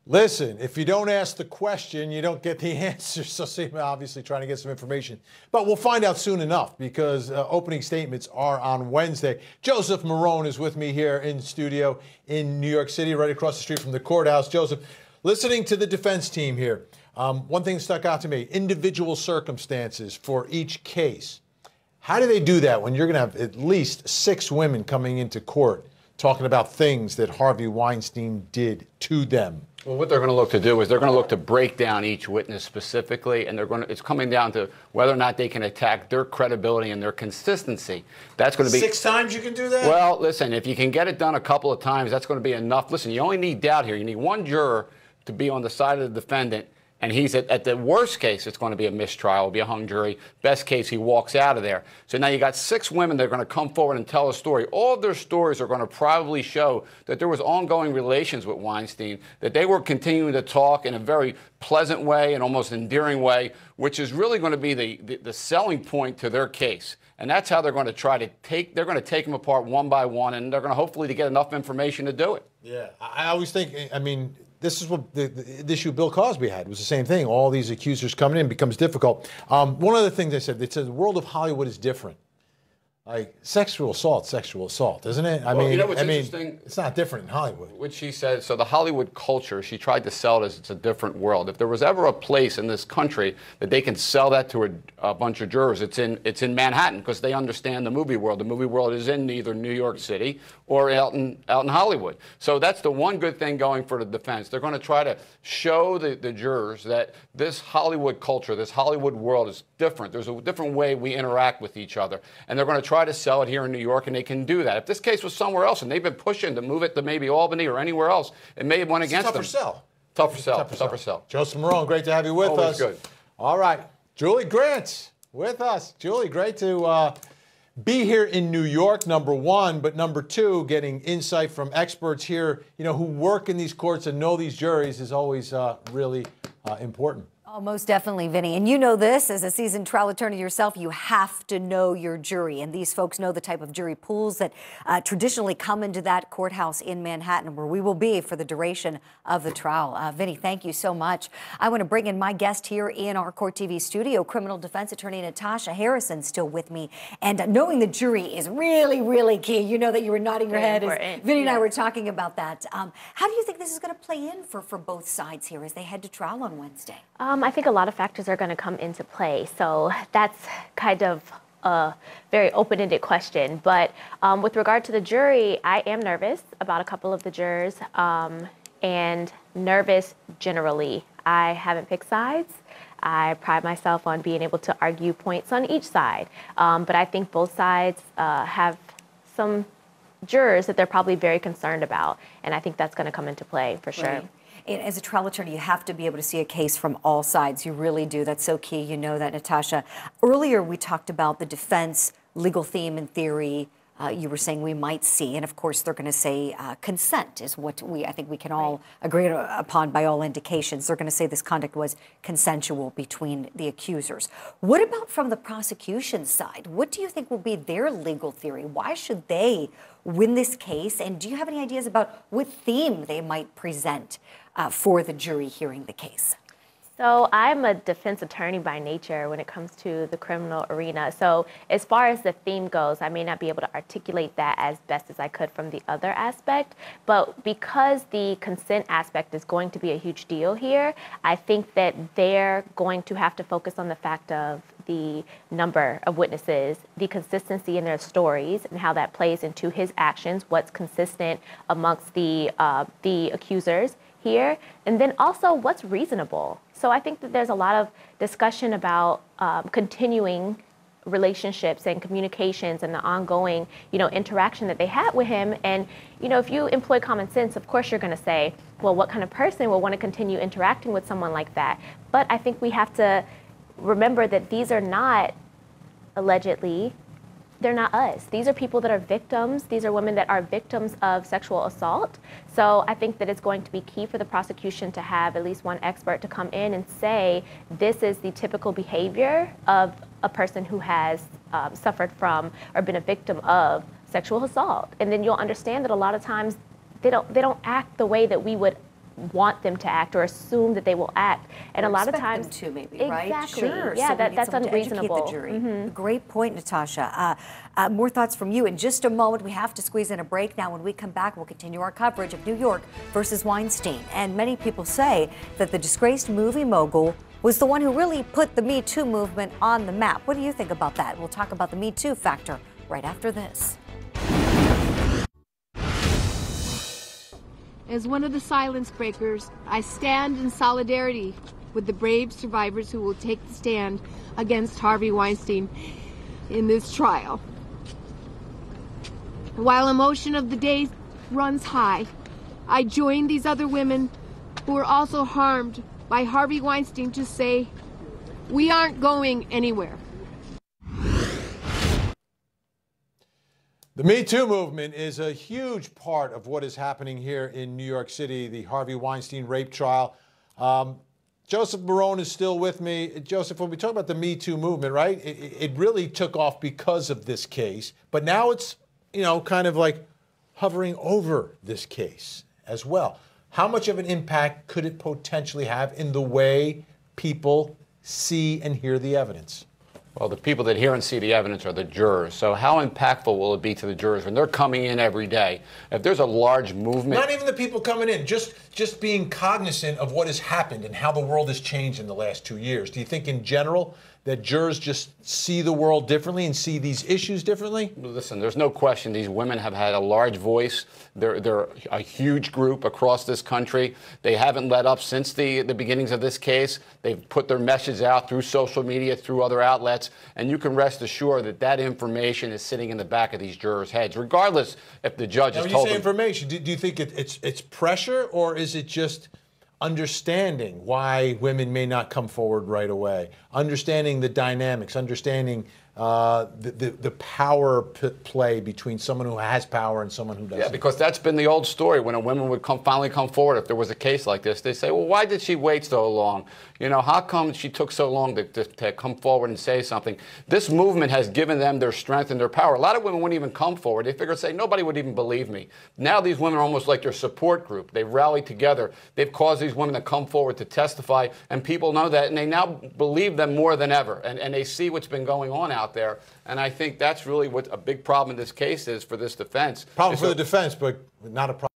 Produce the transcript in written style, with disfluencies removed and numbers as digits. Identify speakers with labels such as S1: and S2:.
S1: Listen, if you don't ask the question, you don't get the answer. So Seema obviously trying to get some information. But we'll find out soon enough because opening statements are on Wednesday. Joseph Marone is with me here in studio in New York City, right across the street from the courthouse. Joseph, listening to the defense team here, one thing stuck out to me, individual circumstances for each case. How do they do that when you're going to have at least 6 women coming into court talking about things that Harvey Weinstein did to them?
S2: Well, what they're going to look to do is they're going to look to break down each witness specifically, and it's coming down to whether or not they can attack their credibility and their consistency. That's going to be
S1: 6 times you can do that?
S2: Well, listen, if you can get it done a couple of times, that's going to be enough. Listen, you only need doubt here. You need one juror to be on the side of the defendant, and he's at the worst case, it's going to be a mistrial, it'll be a hung jury. Best case, he walks out of there. So now you got 6 women that are going to come forward and tell a story. All of their stories are going to probably show that there was ongoing relations with Weinstein, that they were continuing to talk in a very pleasant way and almost endearing way, which is really going to be the selling point to their case. And that's how they're going to try to take them apart one by one, and they're going to hopefully to get enough information to do it.
S1: Yeah, I always think, I mean, this is what the issue Bill Cosby had. It was the same thing. All these accusers coming in becomes difficult. One of the things they said the world of Hollywood is different. Like sexual assault, isn't it? I mean, interesting? It's not different in Hollywood.
S2: What she said, so the Hollywood culture, she tried to sell it as it's a different world. If there was ever a place in this country that they can sell that to a bunch of jurors, it's in Manhattan, because they understand the movie world. The movie world is in either New York City or out in Hollywood. So that's the one good thing going for the defense. They're going to try to show the jurors that this Hollywood culture, this Hollywood world is different. There's a different way we interact with each other. And they're going to try to sell it here in New York, and they can do that. If this case was somewhere else and they've been pushing to move it to maybe Albany or anywhere else, it may have went against them. Tougher sell.
S1: Joseph Marone, great to have you with us.
S2: Always good.
S1: All right. Julie Grant with us. Julie, great to be here in New York, number one, but number two, getting insight from experts here, who work in these courts and know these juries is always really important.
S3: Oh, most definitely, Vinny. And you know this, as a seasoned trial attorney yourself, you have to know your jury. And these folks know the type of jury pools that traditionally come into that courthouse in Manhattan, where we will be for the duration of the trial. Vinny, thank you so much. I want to bring in my guest here in our Court TV studio, criminal defense attorney Natasha Harrison, still with me. And knowing the jury is really, really key. You know that you were nodding your head as Vinny and I were talking about that. How do you think this is going to play in for both sides here as they head to trial on Wednesday?
S4: I think a lot of factors are going to come into play. So that's kind of a very open-ended question. But with regard to the jury, I am nervous about a couple of the jurors and nervous generally. I haven't picked sides. I pride myself on being able to argue points on each side. But I think both sides have some jurors that they're probably very concerned about. And I think that's going to come into play for sure.
S3: Right. As a trial attorney, you have to be able to see a case from all sides. You really do. That's so key. You know that, Natasha. Earlier, we talked about the defense legal theme and theory. You were saying we might see, and of course, they're going to say consent is what I think we can all agree upon by all indications. They're going to say this conduct was consensual between the accusers. What about from the prosecution side? What do you think will be their legal theory? Why should they win this case? And do you have any ideas about what theme they might present for the jury hearing the case?
S4: So I'm a defense attorney by nature when it comes to the criminal arena. So as far as the theme goes, I may not be able to articulate that as best as I could from the other aspect. But because the consent aspect is going to be a huge deal here, I think that they're going to have to focus on the fact of the number of witnesses, the consistency in their stories, and how that plays into his actions, what's consistent amongst the accusers here, and then also what's reasonable. So I think that there's a lot of discussion about continuing relationships and communications and the ongoing, interaction that they had with him. And, if you employ common sense, of course you're going to say, well, what kind of person will want to continue interacting with someone like that? But I think we have to remember that these are not allegedly, they're not us. These are people that are victims. These are women that are victims of sexual assault. So I think that it's going to be key for the prosecution to have at least one expert to come in and say, this is the typical behavior of a person who has suffered from or been a victim of sexual assault. And then you'll understand that a lot of times they don't act the way that we would want them to act or assume that they will act. And
S3: Or
S4: a lot of
S3: expect
S4: times,
S3: them to, maybe,
S4: exactly.
S3: right? Sure.
S4: Yeah,
S3: So we need
S4: that's
S3: someone to educate
S4: unreasonable.
S3: the jury. Great point, Natasha. More thoughts from you in just a moment. We have to squeeze in a break now. When we come back, we'll continue our coverage of New York versus Weinstein. And many people say that the disgraced movie mogul was the one who really put the Me Too movement on the map. What do you think about that? We'll talk about the Me Too factor right after this.
S5: As one of the silence breakers, I stand in solidarity with the brave survivors who will take the stand against Harvey Weinstein in this trial. While emotion of the day runs high, I join these other women who were also harmed by Harvey Weinstein to say, we aren't going anywhere.
S1: The Me Too movement is a huge part of what is happening here in New York City, the Harvey Weinstein rape trial. Joseph Marone is still with me. Joseph, when we talk about the Me Too movement, right, it really took off because of this case, but now it's, kind of like hovering over this case as well. How much of an impact could it potentially have in the way people see and hear the evidence?
S2: Well, the people that hear and see the evidence are the jurors. So how impactful will it be to the jurors when they're coming in every day? If there's a large movement...
S1: Not even the people coming in, just being cognizant of what has happened and how the world has changed in the last 2 years. Do you think in general that jurors just see the world differently and see these issues differently?
S2: Listen, there's no question these women have had a large voice. They're a huge group across this country. They haven't let up since the beginnings of this case. They've put their message out through social media, through other outlets, and you can rest assured that that information is sitting in the back of these jurors' heads, regardless if the judge has told them.
S1: When you say information, do you think it's pressure, or is it just understanding why women may not come forward right away, understanding the dynamics, understanding the power play between someone who has power and someone who doesn't?
S2: Yeah, because that's been the old story. When a woman would finally come forward, if there was a case like this, they say, well, why did she wait so long? How come she took so long to come forward and say something? This movement has given them their strength and their power. A lot of women wouldn't even come forward. They figure, say, nobody would even believe me. Now these women are almost like their support group. They've rallied together. They've caused these women to come forward to testify, and people know that, and they now believe them more than ever, and they see what's been going on out there. And I think that's really what a big problem in this case is for this defense.
S1: Problem for the defense, but not a problem.